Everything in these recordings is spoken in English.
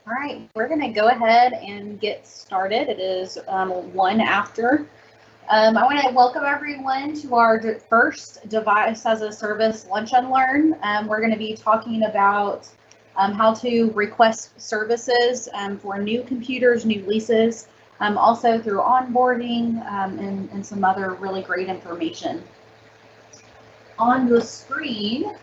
All right, we're going to go ahead and get started. It is 1 after. I want to welcome everyone to our first Device as a Service Lunch and Learn. We're going to be talking about how to request services for new computers, new leases, also through onboarding and some other really great information. On the screen,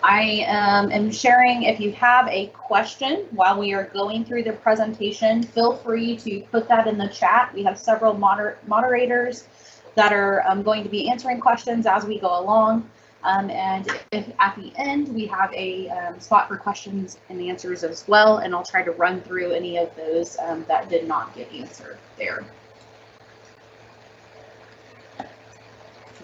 I am sharing. If you have a question while we are going through the presentation, feel free to put that in the chat. We have several moderators that are going to be answering questions as we go along. And if at the end we have a spot for questions and answers as well, and I'll try to run through any of those that did not get answered there.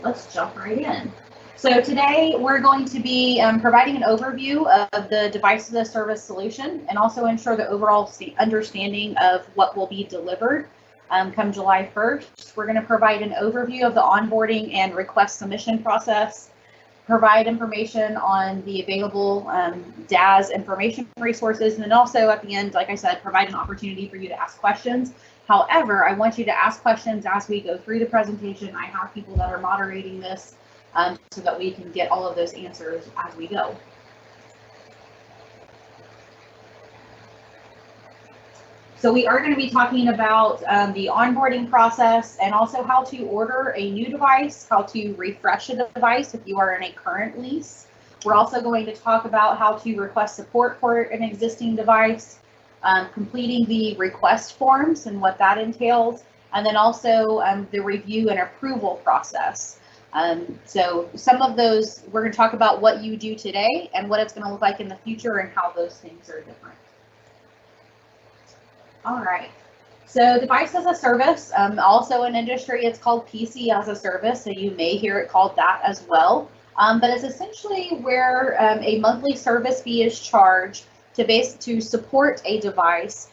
Let's jump right in. So today we're going to be providing an overview of the Device as a Service solution and also ensure the overall understanding of what will be delivered come July 1st. We're going to provide an overview of the onboarding and request submission process, provide information on the available DaaS information resources, and then also at the end, like I said, provide an opportunity for you to ask questions. However, I want you to ask questions as we go through the presentation. I have people that are moderating this so that we can get all of those answers as we go. So we are going to be talking about the onboarding process and also how to order a new device, how to refresh a device if you are in a current lease. We're also going to talk about how to request support for an existing device, completing the request forms and what that entails, and then also the review and approval process. So some of those, we're going to talk about what you do today and what it's going to look like in the future and how those things are different. All right, so Device as a Service, also in industry, it's called PC as a Service, so you may hear it called that as well. But it's essentially where a monthly service fee is charged to support a device,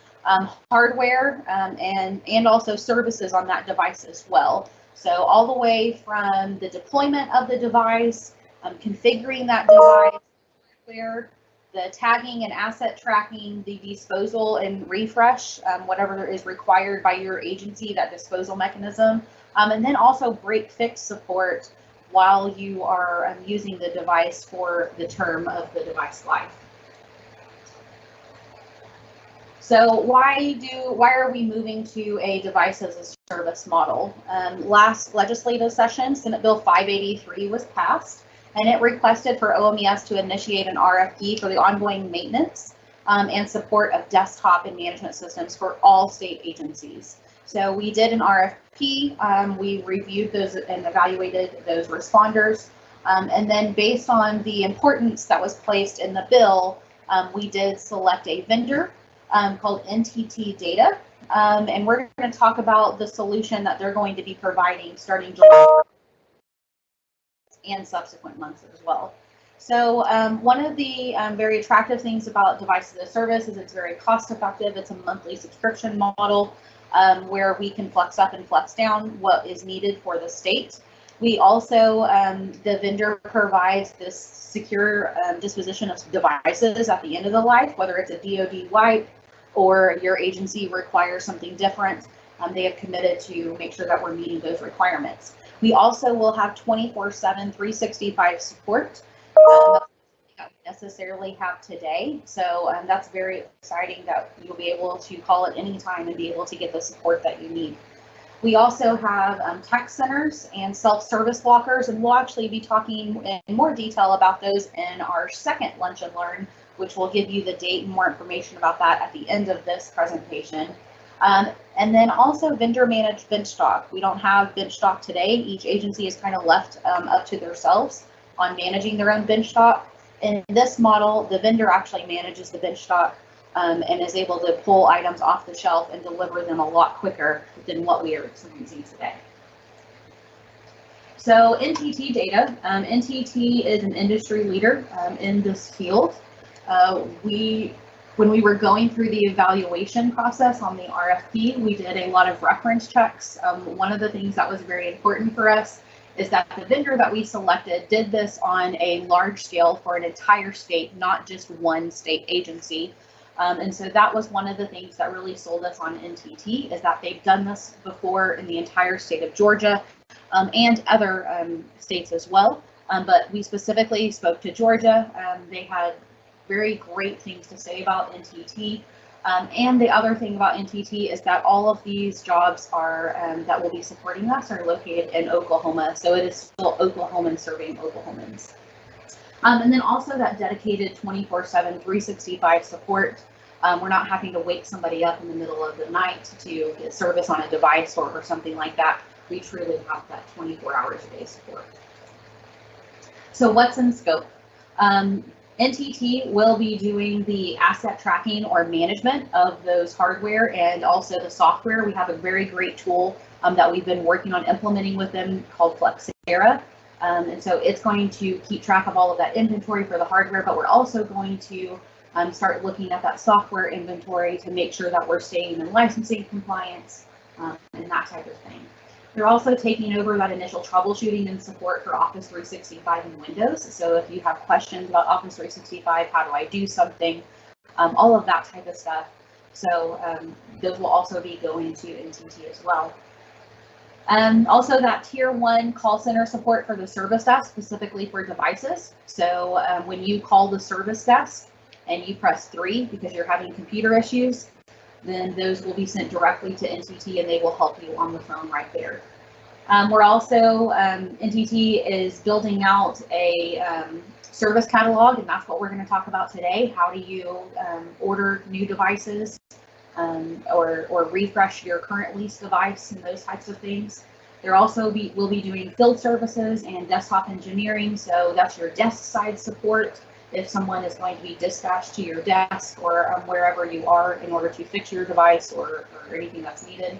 hardware, and also services on that device as well. So all the way from the deployment of the device, configuring that device, the tagging and asset tracking, the disposal and refresh, whatever is required by your agency, that disposal mechanism, and then also break fix support while you are using the device for the term of the device life. So why are we moving to a Device as a Service model? Last legislative session, Senate Bill 583 was passed, and it requested for OMES to initiate an RFP for the ongoing maintenance and support of desktop and management systems for all state agencies. So we did an RFP, we reviewed those and evaluated those responders, and then based on the importance that was placed in the bill, we did select a vendor called NTT Data, and we're going to talk about the solution that they're going to be providing starting July and subsequent months as well. So one of the very attractive things about Device as a Service is it's very cost effective. It's a monthly subscription model where we can flex up and flex down what is needed for the state. We also, the vendor provides this secure disposition of devices at the end of the life, whether it's a DoD wipe or your agency requires something different. They have committed to make sure that we're meeting those requirements. We also will have 24/7, 365 support that we necessarily have today. So that's very exciting that you'll be able to call at any time and be able to get the support that you need. We also have tech centers and self-service lockers, and we'll actually be talking in more detail about those in our second Lunch and Learn, which will give you the date and more information about that at the end of this presentation. And then also vendor managed bench stock. We don't have bench stock today. Each agency is kind of left up to themselves on managing their own bench stock. In this model, the vendor actually manages the bench stock and is able to pull items off the shelf and deliver them a lot quicker than what we are experiencing today. So NTT Data, NTT is an industry leader in this field. When we were going through the evaluation process on the RFP, we did a lot of reference checks. One of the things that was very important for us is that the vendor that we selected did this on a large scale for an entire state, not just one state agency. And so that was one of the things that really sold us on NTT, is that they've done this before in the entire state of Georgia, and other states as well. But we specifically spoke to Georgia. They had very great things to say about NTT. And the other thing about NTT is that all of these jobs are that will be supporting us are located in Oklahoma. So it is still Oklahoman serving Oklahomans. And then also that dedicated 24/7, 365 support. We're not having to wake somebody up in the middle of the night to get service on a device or something like that. We truly have that 24 hours a day support. So what's in scope? NTT will be doing the asset tracking or management of those hardware and also the software. We have a very great tool that we've been working on implementing with them called Flexera. And so it's going to keep track of all of that inventory for the hardware, but we're also going to start looking at that software inventory to make sure that we're staying in licensing compliance and that type of thing. They're also taking over that initial troubleshooting and support for Office 365 and Windows. So if you have questions about Office 365, how do I do something, all of that type of stuff. So those will also be going to NTT as well. Also that tier 1 call center support for the service desk, specifically for devices. So when you call the service desk and you press 3 because you're having computer issues, then those will be sent directly to NTT and they will help you on the phone right there. We're also, NTT is building out a service catalog, and that's what we're going to talk about today. How do you order new devices or refresh your current lease device and those types of things. They're also will be doing field services and desktop engineering, so that's your desk side support. If someone is going to be dispatched to your desk or wherever you are in order to fix your device or anything that's needed.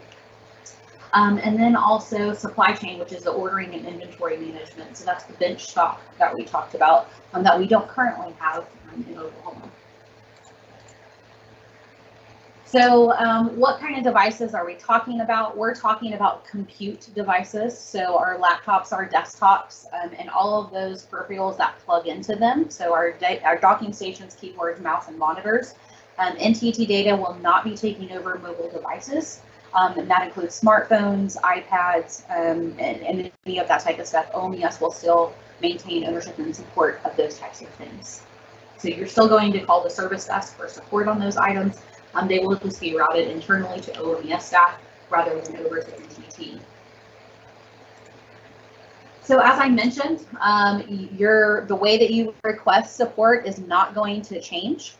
And then also supply chain, which is the ordering and inventory management. So that's the bench stock that we talked about that we don't currently have in Oklahoma. So what kind of devices are we talking about? We're talking about compute devices. So our laptops, our desktops, and all of those peripherals that plug into them. So our docking stations, keyboards, mouse, and monitors. NTT Data will not be taking over mobile devices. And that includes smartphones, iPads, and any of that type of stuff. OMES will still maintain ownership and support of those types of things. So you're still going to call the service desk for support on those items. They will just be routed internally to OMES staff rather than over to NTT. So as I mentioned, the way that you request support is not going to change.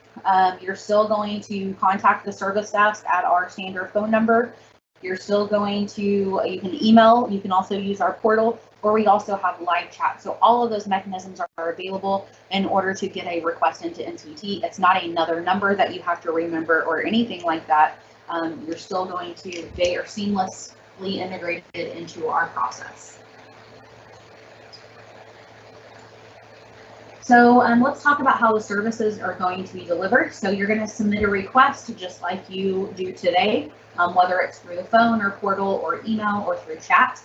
You're still going to contact the service desk at our standard phone number. You're still going to, you can email, you can also use our portal, or we also have live chat. So all of those mechanisms are available in order to get a request into NTT. It's not another number that you have to remember or anything like that. You're still going to, they are seamlessly integrated into our process. So let's talk about how the services are going to be delivered. So you're going to submit a request just like you do today, whether it's through the phone or portal or email or through chat.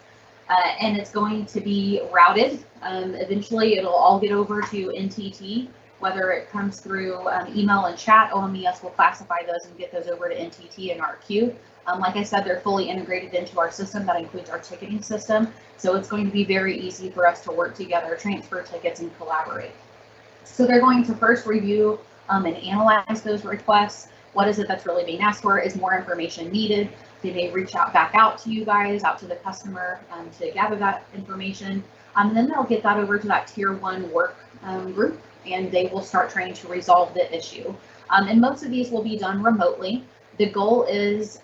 And it's going to be routed. Eventually, it'll all get over to NTT, whether it comes through email and chat. OMES will classify those and get those over to NTT in our queue. Like I said, they're fully integrated into our system. That includes our ticketing system. So it's going to be very easy for us to work together, transfer tickets, and collaborate. So they're going to first review and analyze those requests. What is it that's really being asked for? Is more information needed? They may reach back out to you guys, out to the customer to gather that information. And then they'll get that over to that tier 1 work group, and they will start trying to resolve the issue. And most of these will be done remotely. The goal is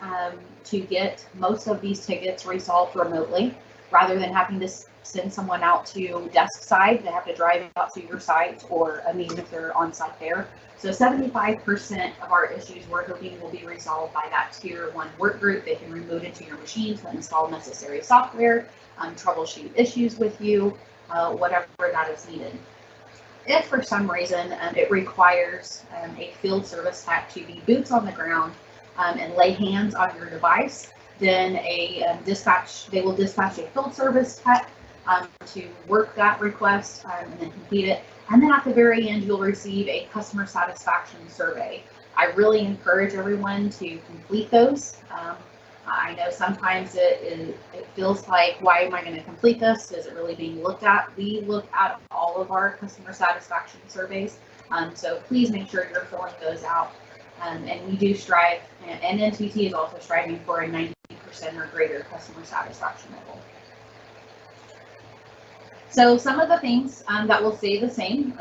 to get most of these tickets resolved remotely rather than having to send someone out to desk side. They have to drive out to your site, or even if they're on site there. So 75% of our issues we're hoping will be resolved by that tier 1 work group. They can remote into your machine to install necessary software, troubleshoot issues with you, whatever that is needed. If for some reason it requires a field service tech to be boots on the ground and lay hands on your device, then they will dispatch a field service tech to work that request and then complete it. And then at the very end, you'll receive a customer satisfaction survey. I really encourage everyone to complete those. I know sometimes it feels like, why am I going to complete this? Is it really being looked at? We look at all of our customer satisfaction surveys, so please make sure you're filling those out. And we do strive, and NTT is also striving for a 90% or greater customer satisfaction level. So some of the things that will stay the same,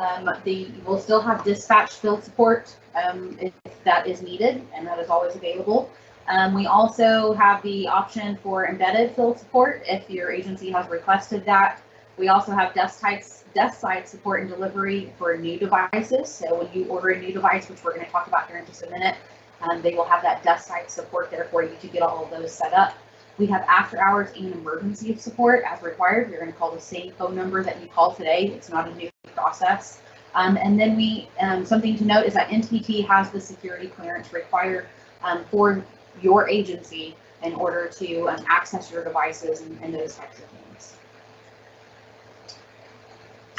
we'll still have dispatch field support if that is needed, and that is always available. We also have the option for embedded field support if your agency has requested that. We also have desk side support and delivery for new devices. So when you order a new device, which we're going to talk about here in just a minute, they will have that desk side support there for you to get all of those set up. We have after hours and emergency support as required. You're going to call the same phone number that you called today. It's not a new process. And then something to note is that NTT has the security clearance required for your agency in order to access your devices and those types of things.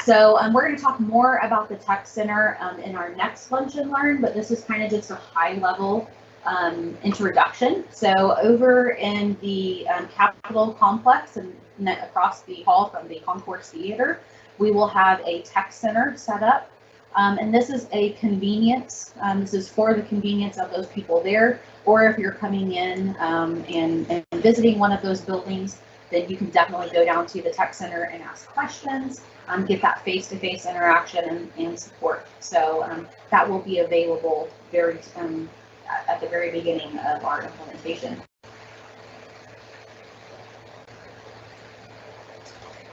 So we're going to talk more about the tech center in our next Lunch and Learn, but this is kind of just a high level introduction. So over in the Capitol complex and across the hall from the Concourse Theater, we will have a tech center set up. And this is a convenience. This is for the convenience of those people there, or if you're coming in and visiting one of those buildings, then you can definitely go down to the tech center and ask questions, get that face-to-face interaction and support. So that will be available at the very beginning of our implementation.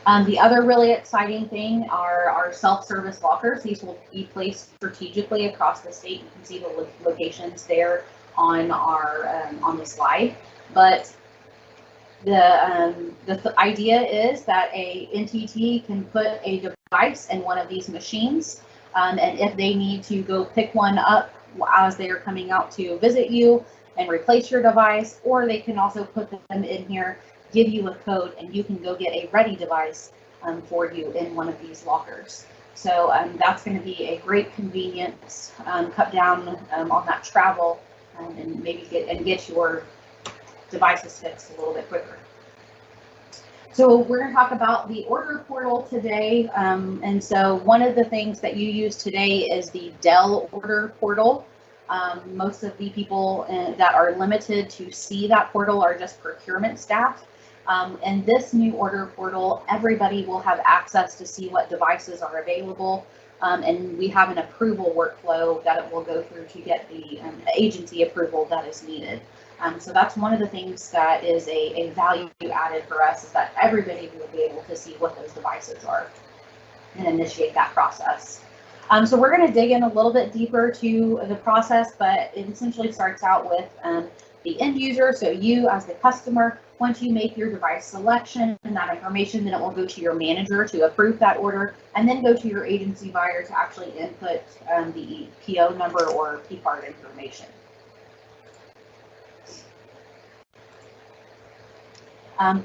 The other really exciting thing are our self-service lockers. These will be placed strategically across the state. You can see the locations there on the slide. But the idea is that a NTT can put a device in one of these machines, and if they need to go pick one up as they are coming out to visit you and replace your device, or they can also put them in here, give you a code, and you can go get a ready device for you in one of these lockers. So that's going to be a great convenience, cut down on that travel, and maybe get your devices fixed a little bit quicker. So we're going to talk about the order portal today, and so one of the things that you use today is the Dell order portal. Most of the people that are limited to see that portal are just procurement staff. And this new order portal, everybody will have access to see what devices are available, and we have an approval workflow that it will go through to get the agency approval that is needed. So that's one of the things that is a value added for us, is that everybody will be able to see what those devices are and initiate that process. So we're going to dig in a little bit deeper to the process, but it essentially starts out with the end user, so you as the customer. Once you make your device selection and that information, then it will go to your manager to approve that order, and then go to your agency buyer to actually input the PO number or P card information.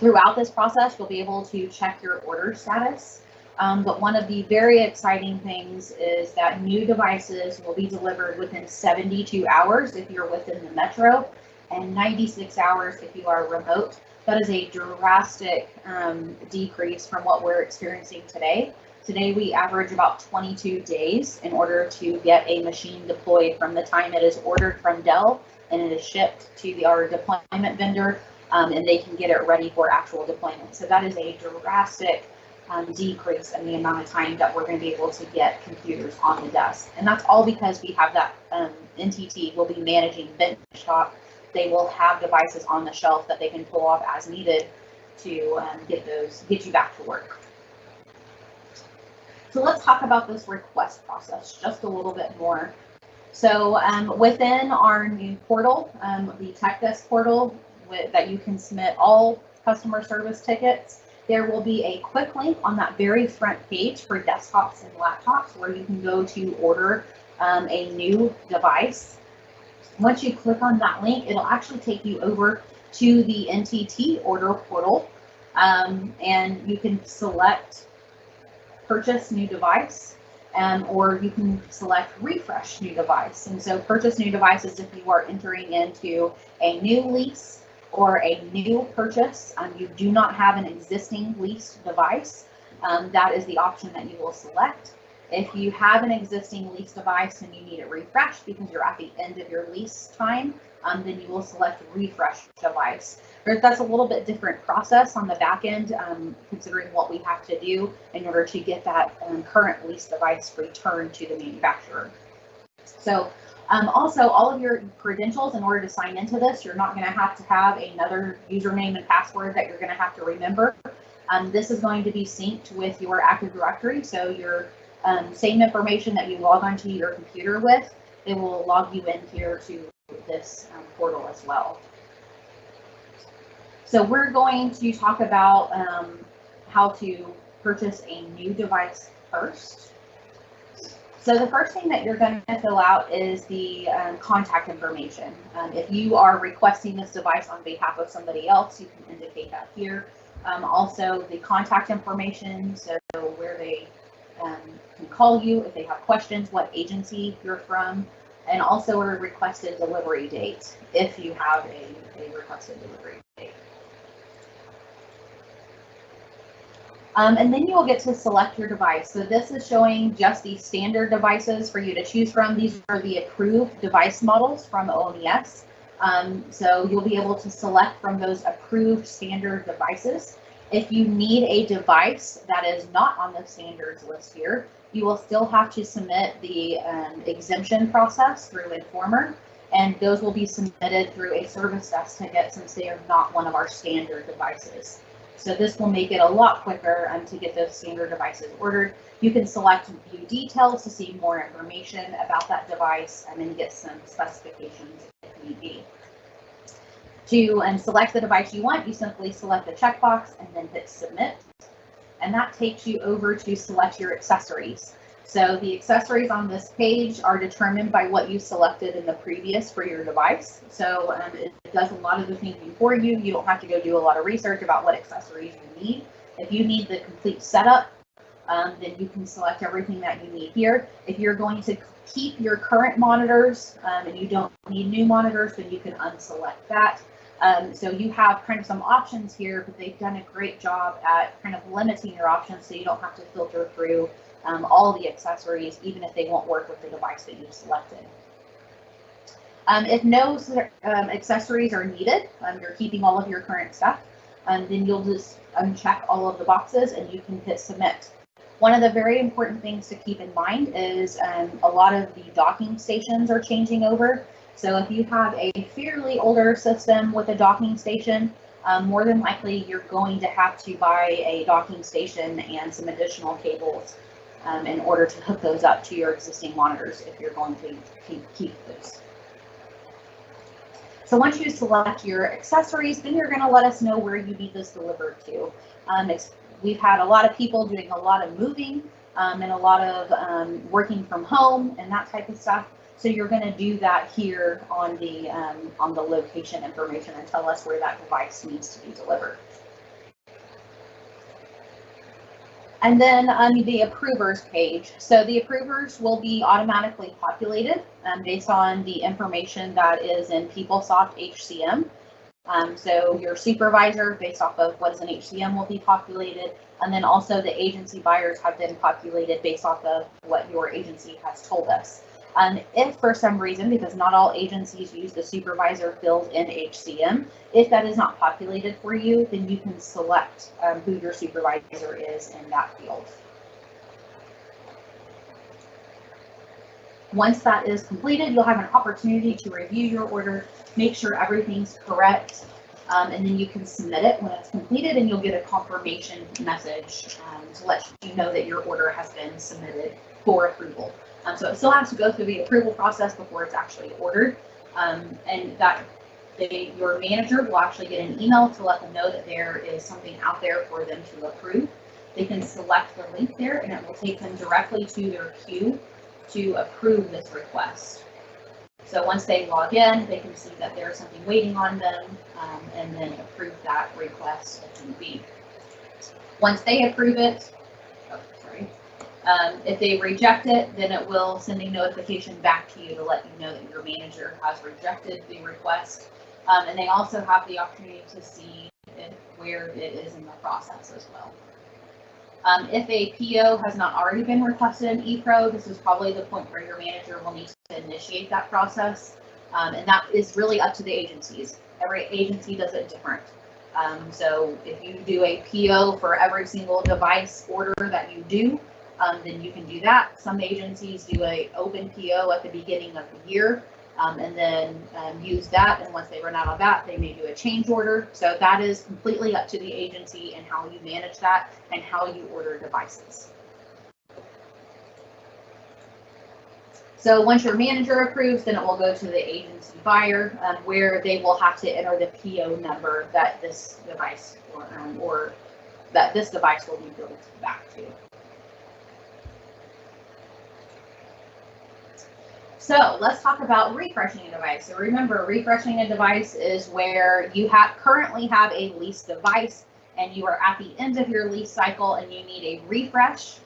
Throughout this process, you'll be able to check your order status. But one of the very exciting things is that new devices will be delivered within 72 hours if you're within the metro, and 96 hours if you are remote. That is a drastic decrease from what we're experiencing today. Today we average about 22 days in order to get a machine deployed from the time it is ordered from Dell and it is shipped to our deployment vendor, and they can get it ready for actual deployment. So that is a drastic decrease in the amount of time that we're going to be able to get computers on the desk. And that's all because we have that NTT will be managing benchtop. They will have devices on the shelf that they can pull off as needed to get you back to work. So let's talk about this request process just a little bit more. So within our new portal, the Tech Desk portal that you can submit all customer service tickets, there will be a quick link on that very front page for desktops and laptops where you can go to order a new device. Once you click on that link, it'll actually take you over to the NTT order portal. And you can select purchase new device, or you can select refresh new device. And so purchase new device is if you are entering into a new lease or a new purchase, you do not have an existing leased device, that is the option that you will select. If you have an existing lease device and you need it refreshed because you're at the end of your lease time, then you will select refresh device. That's a little bit different process on the back end, considering what we have to do in order to get that current lease device returned to the manufacturer. So also, all of your credentials, in order to sign into this, you're not going to have another username and password that you're going to have to remember. This is going to be synced with your Active Directory, so your same information that you log onto your computer with, it will log you in here to this portal as well. So we're going to talk about how to purchase a new device first. So the first thing that you're going to fill out is the contact information. If you are requesting this device on behalf of somebody else, you can indicate that here. Also the contact information, so where they can call you if they have questions, what agency you're from, and also a requested delivery date if you have a requested delivery date. And then you will get to select your device. So this is showing just the standard devices for you to choose from. These are the approved device models from OMES. So you'll be able to select from those approved standard devices. If you need a device that is not on the standards list here, you will still have to submit the exemption process through Informer, and those will be submitted through a service desk ticket since they are not one of our standard devices. So this will make it a lot quicker to get those standard devices ordered. You can select view details to see more information about that device and then get some specifications if need be. To select the device you want, you simply select the checkbox and then hit submit. And that takes you over to select your accessories. So the accessories on this page are determined by what you selected in the previous for your device. So it does a lot of the thinking for you. You don't have to go do a lot of research about what accessories you need. If you need the complete setup, then you can select everything that you need here. If you're going to keep your current monitors and you don't need new monitors, then you can unselect that. So you have kind of some options here, but they've done a great job at kind of limiting your options so you don't have to filter through all the accessories, even if they won't work with the device that you've selected. If no accessories are needed, you're keeping all of your current stuff, then you'll just uncheck all of the boxes and you can hit submit. One of the very important things to keep in mind is a lot of the docking stations are changing over. So if you have a fairly older system with a docking station, more than likely you're going to have to buy a docking station and some additional cables in order to hook those up to your existing monitors if you're going to keep those. So once you select your accessories, then you're going to let us know where you need this delivered to. We've had a lot of people doing a lot of moving and a lot of working from home and that type of stuff. So you're going to do that here on the location information and tell us where that device needs to be delivered. And then the approvers page. So the approvers will be automatically populated based on the information that is in PeopleSoft HCM. So your supervisor, based off of what is in HCM, will be populated. And then also the agency buyers have been populated based off of what your agency has told us. If for some reason, because not all agencies use the supervisor field in HCM, if that is not populated for you, then you can select who your supervisor is in that field. Once that is completed, you'll have an opportunity to review your order, make sure everything's correct, and then you can submit it when it's completed, and you'll get a confirmation message to let you know that your order has been submitted for approval. So it still has to go through the approval process before it's actually ordered, and that your manager will actually get an email to let them know that there is something out there for them to approve. They can select the link there, and it will take them directly to their queue to approve this request. So once they log in, they can see that there's something waiting on them, and then approve that request if need be. Once they approve it, if they reject it, then it will send a notification back to you to let you know that your manager has rejected the request. And they also have the opportunity to see where it is in the process as well. If a PO has not already been requested in ePro, this is probably the point where your manager will need to initiate that process. And that is really up to the agencies. Every agency does it different. So if you do a PO for every single device order that you do, then you can do that. Some agencies do a open PO at the beginning of the year, and then use that. And once they run out of that, they may do a change order. So that is completely up to the agency and how you manage that and how you order devices. So once your manager approves, then it will go to the agency buyer, where they will have to enter the PO number that this device or that this device will be billed back to. So let's talk about refreshing a device. So remember, refreshing a device is where you currently have a leased device and you are at the end of your lease cycle and you need a refresh.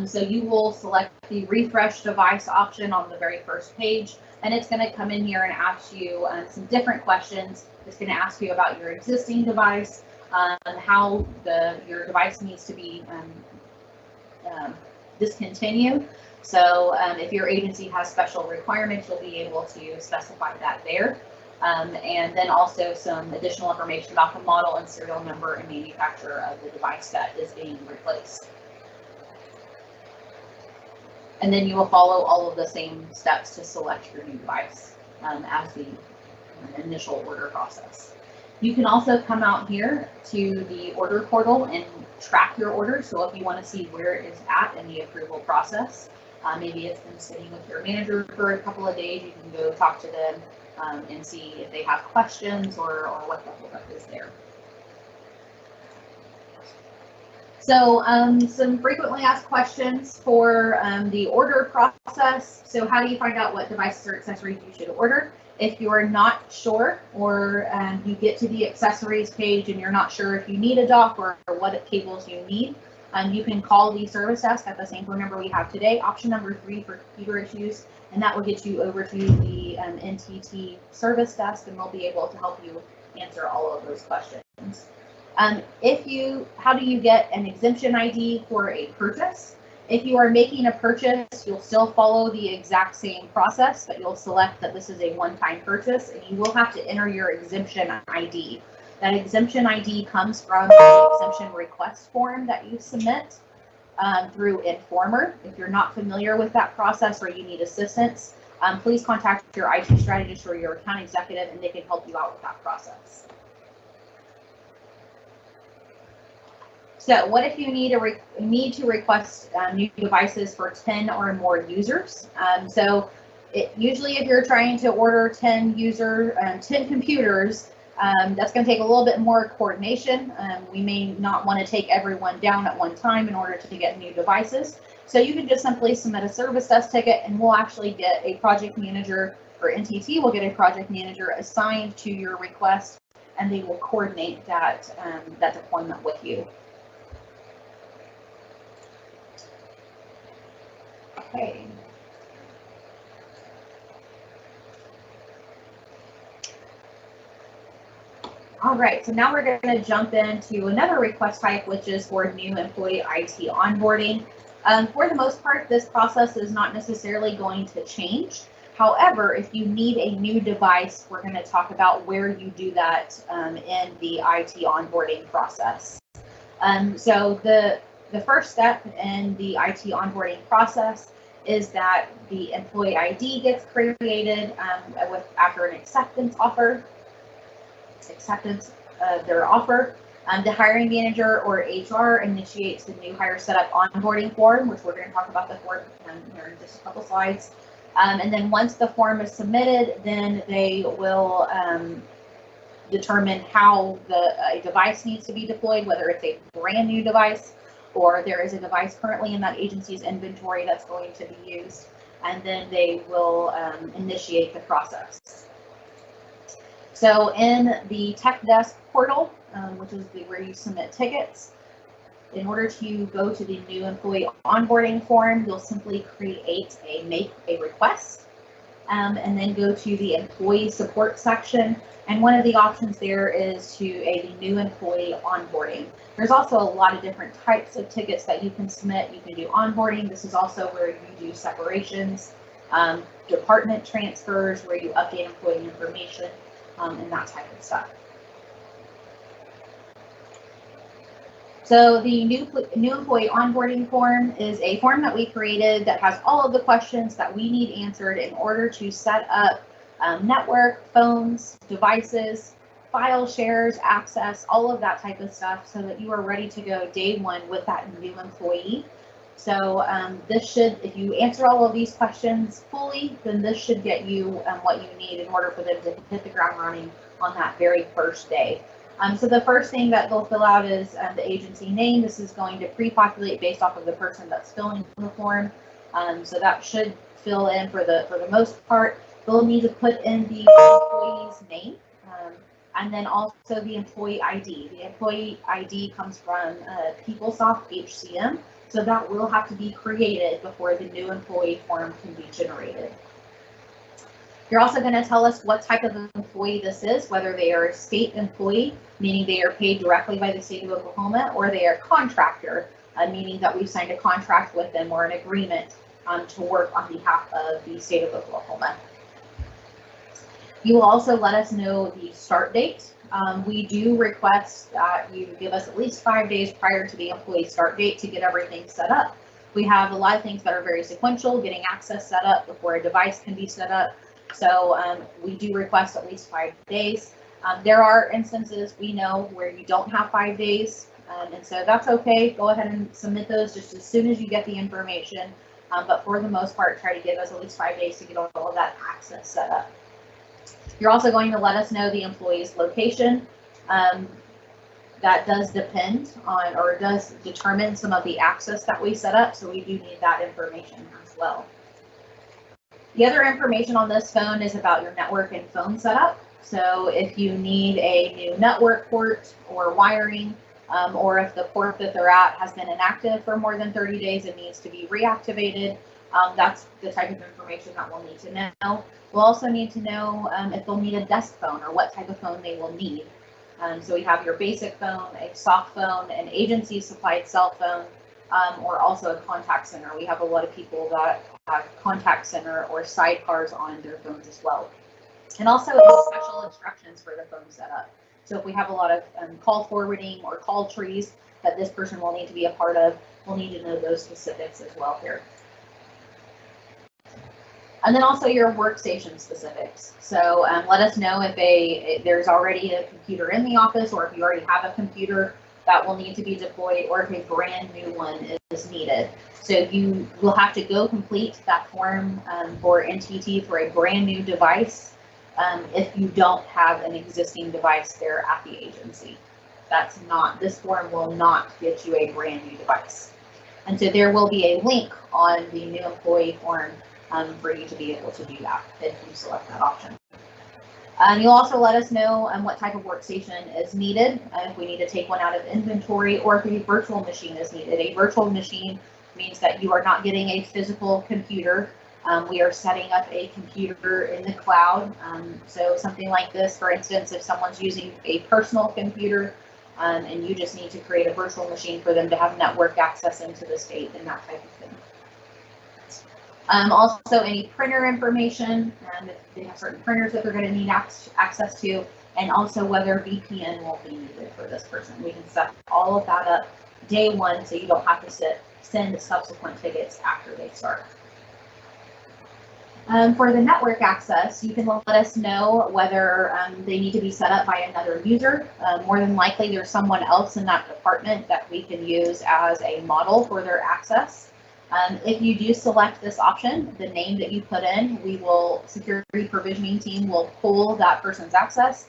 So you will select the refresh device option on the very first page, and it's going to come in here and ask you some different questions. It's going to ask you about your existing device, how your device needs to be discontinued. So if your agency has special requirements, you'll be able to specify that there. And then also some additional information about the model and serial number and manufacturer of the device that is being replaced. And then you will follow all of the same steps to select your new device as the initial order process. You can also come out here to the order portal and track your order. So if you want to see where it is at in the approval process, maybe it's been sitting with your manager for a couple of days, you can go talk to them and see if they have questions or what the holdup is there. So some frequently asked questions for the order process. So how do you find out what devices or accessories you should order? If you're not sure, or you get to the accessories page and you're not sure if you need a dock or what cables you need, you can call the service desk at the same phone number we have today, option number 3 for computer issues, and that will get you over to the NTT service desk, and they'll be able to help you answer all of those questions. How do you get an exemption ID for a purchase? If you are making a purchase, you'll still follow the exact same process, but you'll select that this is a one-time purchase, and you will have to enter your exemption ID. That exemption ID comes from the exemption request form that you submit through Informer. If you're not familiar with that process or you need assistance, please contact your IT strategist or your account executive, and they can help you out with that process. So what if you need to request new devices for 10 or more users? Usually if you're trying to order 10 computers, that's going to take a little bit more coordination. We may not want to take everyone down at one time in order to get new devices. So you can just simply submit a service desk ticket, and we'll actually get a project manager, or NTT will get a project manager assigned to your request, and they will coordinate that deployment with you. Okay. All right, so now we're going to jump into another request type, which is for new employee IT onboarding. For the most part, this process is not necessarily going to change. However, if you need a new device, we're going to talk about where you do that in the IT onboarding process. So the first step in the IT onboarding process is that the employee ID gets created after an acceptance of their offer. The hiring manager or HR initiates the new hire setup onboarding form, which we're going to talk about the form here in just a couple slides. And then once the form is submitted, then they will determine how a device needs to be deployed, whether it's a brand new device or there is a device currently in that agency's inventory that's going to be used, and then they will initiate the process. So in the Tech Desk portal, which is where you submit tickets, in order to go to the new employee onboarding form, you'll simply make a request, and then go to the employee support section. And one of the options there is to a new employee onboarding. There's also a lot of different types of tickets that you can submit. You can do onboarding. This is also where you do separations, department transfers, where you update employee information, and that type of stuff. So the new employee onboarding form is a form that we created that has all of the questions that we need answered in order to set up network, phones, devices, file shares, access, all of that type of stuff, so that you are ready to go day one with that new employee. So this should, if you answer all of these questions fully, then this should get you what you need in order for them to hit the ground running on that very first day. So the first thing that they'll fill out is the agency name. This is going to pre-populate based off of the person that's filling the form. So that should fill in for the most part. They'll need to put in the employee's name, and then also the employee ID. The employee ID comes from PeopleSoft HCM, so that will have to be created before the new employee form can be generated. You're also going to tell us what type of employee this is, whether they are a state employee, meaning they are paid directly by the state of Oklahoma, or they are a contractor, meaning that we've signed a contract with them or an agreement to work on behalf of the state of Oklahoma. You will also let us know the start date. We do request that you give us at least 5 days prior to the employee start date to get everything set up. We have a lot of things that are very sequential, getting access set up before a device can be set up. So we do request at least 5 days. There are instances we know where you don't have 5 days, and so that's okay. Go ahead and submit those just as soon as you get the information. But for the most part, try to give us at least 5 days to get all of that access set up. You're also going to let us know the employee's location. That does depend on, or does determine some of the access that we set up, so we do need that information as well. The other information on this phone is about your network and phone setup. So if you need a new network port or wiring, or if the port that they're at has been inactive for more than 30 days, it needs to be reactivated. That's the type of information that we'll need to know. We'll also need to know if they'll need a desk phone or what type of phone they will need. So we have your basic phone, a soft phone, an agency supplied cell phone, or also a contact center. We have a lot of people that have contact center or sidecars on their phones as well. And also special instructions for the phone setup. So if we have a lot of call forwarding or call trees that this person will need to be a part of, we'll need to know those specifics as well here. And then also your workstation specifics. So let us know if there's already a computer in the office, or if you already have a computer that will need to be deployed, or if a brand new one is needed. So you will have to go complete that form for NTT for a brand new device if you don't have an existing device there at the agency. This form will not get you a brand new device. And so there will be a link on the new employee form for you to be able to do that if you select that option. You'll also let us know what type of workstation is needed, if we need to take one out of inventory, or if a virtual machine is needed. A virtual machine means that you are not getting a physical computer. We are setting up a computer in the cloud. So something like this, for instance, if someone's using a personal computer and you just need to create a virtual machine for them to have network access into the state and that type of thing. Also any printer information, if they have certain printers that they're going to need access to, and also whether VPN will be needed for this person. We can set all of that up day one, so you don't have to send subsequent tickets after they start. For the network access, you can let us know whether they need to be set up by another user. More than likely, there's someone else in that department that we can use as a model for their access. If you do select this option, the name that you put in, security provisioning team will pull that person's access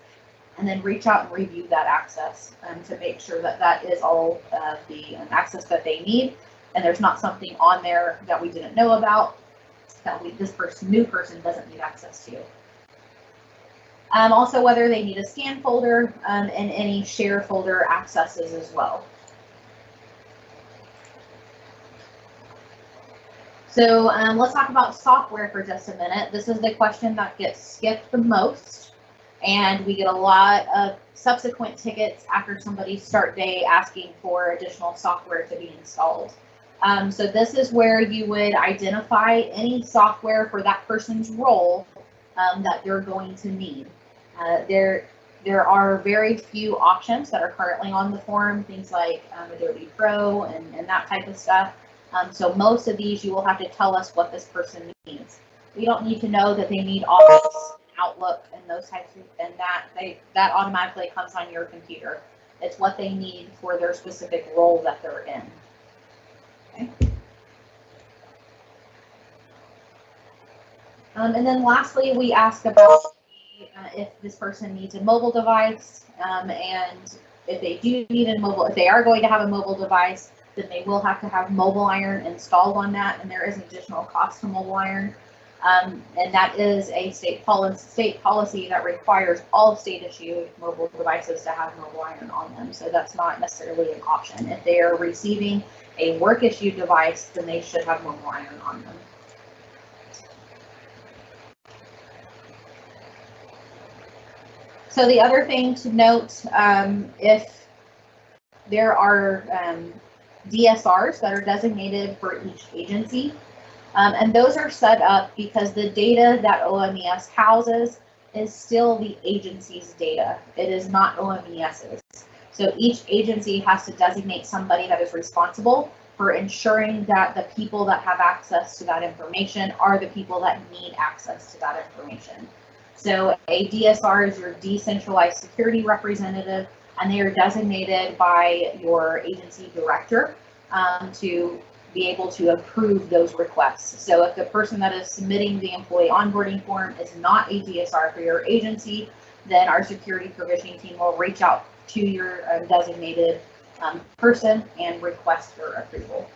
and then reach out and review that access to make sure that that is all the access that they need, and there's not something on there that we didn't know about that this new person doesn't need access to. Also whether they need a scan folder and any share folder accesses as well. So let's talk about software for just a minute. This is the question that gets skipped the most, and we get a lot of subsequent tickets after somebody's start day asking for additional software to be installed. So this is where you would identify any software for that person's role that they're going to need. There are very few options that are currently on the form, things like Adobe Pro and that type of stuff. So most of these you will have to tell us what this person needs. We don't need to know that they need Office, Outlook, and those types of, and that automatically comes on your computer. It's what they need for their specific role that they're in. Okay. And then lastly, we ask about if this person needs a mobile device, and if they do need if they are going to have a mobile device, then they will have to have Mobile Iron installed on that, and there is an additional cost to Mobile Iron. And that is a state policy that requires all state-issued mobile devices to have Mobile Iron on them. So that's not necessarily an option. If they are receiving a work-issued device, then they should have Mobile Iron on them. So the other thing to note, if there are DSRs that are designated for each agency, and those are set up because the data that OMES houses is still the agency's data. It is not OMES's. So each agency has to designate somebody that is responsible for ensuring that the people that have access to that information are the people that need access to that information. So a DSR is your decentralized security representative, and they are designated by your agency director to be able to approve those requests. So if the person that is submitting the employee onboarding form is not a DSR for your agency, then our security provisioning team will reach out to your designated person and request for approval.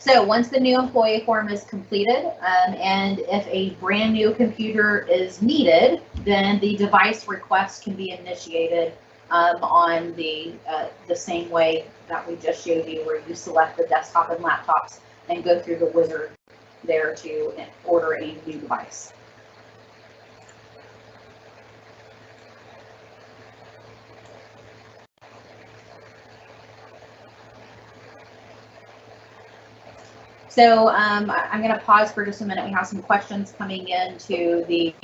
So once the new employee form is completed, and if a brand new computer is needed, then the device request can be initiated on the same way that we just showed you, where you select the desktop and laptops and go through the wizard there to order a new device. So I'm going to pause for just a minute. We have some questions coming in to the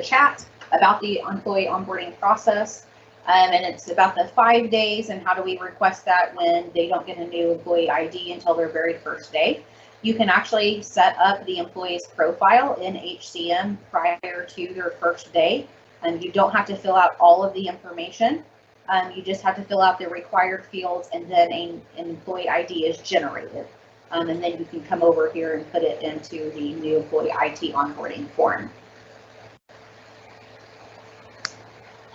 chat about the employee onboarding process, and it's about the 5 days and how do we request that when they don't get a new employee ID until their very first day. You can actually set up the employee's profile in HCM prior to their first day, and you don't have to fill out all of the information. You just have to fill out the required fields, and then an employee ID is generated. And then you can come over here and put it into the new employee IT onboarding form.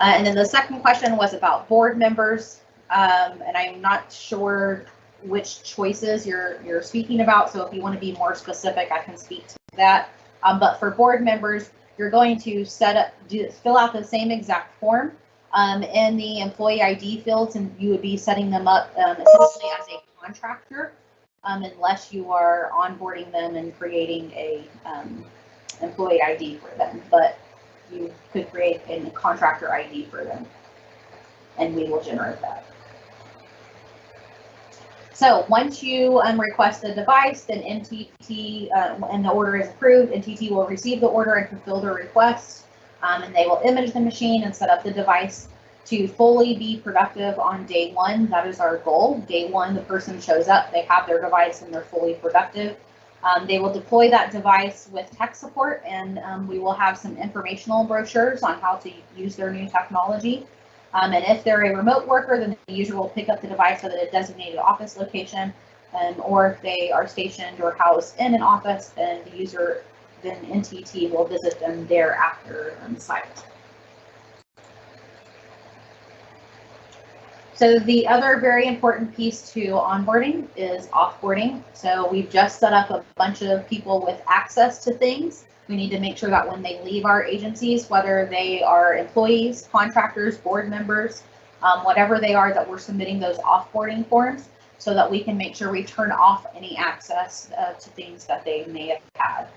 And then the second question was about board members, and I'm not sure which choices you're speaking about. So if you want to be more specific, I can speak to that. But for board members, you're going to fill out the same exact form in the employee ID fields, and you would be setting them up essentially as a contractor, unless you are onboarding them and creating a employee ID for them. But you could create a contractor ID for them, and we will generate that. So once you request the device, then NTT, and the order is approved, NTT will receive the order and fulfill the request, and they will image the machine and set up the device to fully be productive on day one. That is our goal. Day one, the person shows up, they have their device, and they're fully productive. They will deploy that device with tech support, and we will have some informational brochures on how to use their new technology. And if they're a remote worker, then the user will pick up the device at a designated office location, or if they are stationed or housed in an office, then the user, then NTT will visit them there after site. So the other very important piece to onboarding is offboarding. So we've just set up a bunch of people with access to things. We need to make sure that when they leave our agencies, whether they are employees, contractors, board members, whatever they are that we're submitting those offboarding forms, so that we can make sure we turn off any access to things that they may have had.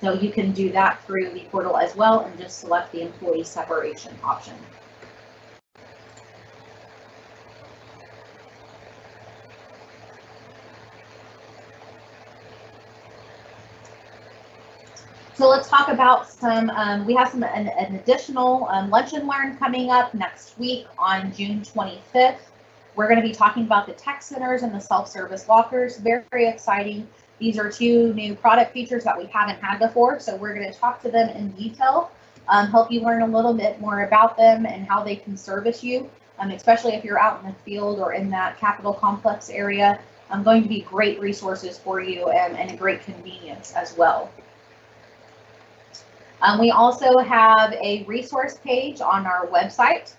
So you can do that through the portal as well, and just select the employee separation option. So let's talk about some, we have an additional Lunch and Learn coming up next week on June 25th. We're going to be talking about the tech centers and the self-service lockers. Very, very exciting. These are two new product features that we haven't had before, so we're going to talk to them in detail, help you learn a little bit more about them and how they can service you, especially if you're out in the field or in that Capitol complex area. Going to be great resources for you and a great convenience as well. We also have a resource page on our website,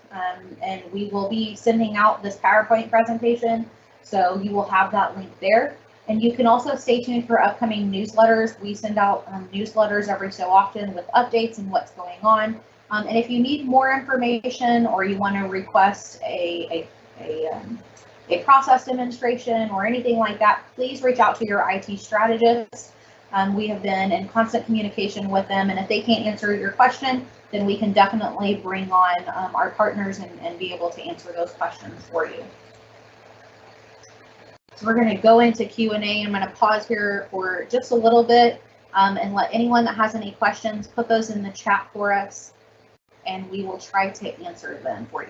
and we will be sending out this PowerPoint presentation, so you will have that link there. And you can also stay tuned for upcoming newsletters. We send out newsletters every so often with updates and what's going on. And if you need more information or you want to request a process demonstration or anything like that, please reach out to your IT strategist. We have been in constant communication with them, and if they can't answer your question, then we can definitely bring on our partners and be able to answer those questions for you. So we're going to go into Q&A. I'm going to pause here for just a little bit and let anyone that has any questions put those in the chat for us, and we will try to answer them for you.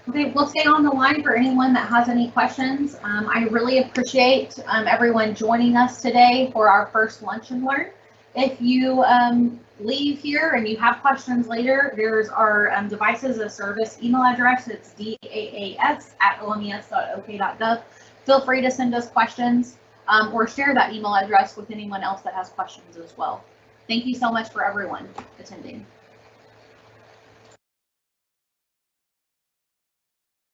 Okay, we'll stay on the line for anyone that has any questions. I really appreciate everyone joining us today for our first Lunch and Learn. If you leave here and you have questions later, there's our Devices as a Service email address. It's daas@omes.ok.gov. Feel free to send us questions or share that email address with anyone else that has questions as well. Thank you so much for everyone attending.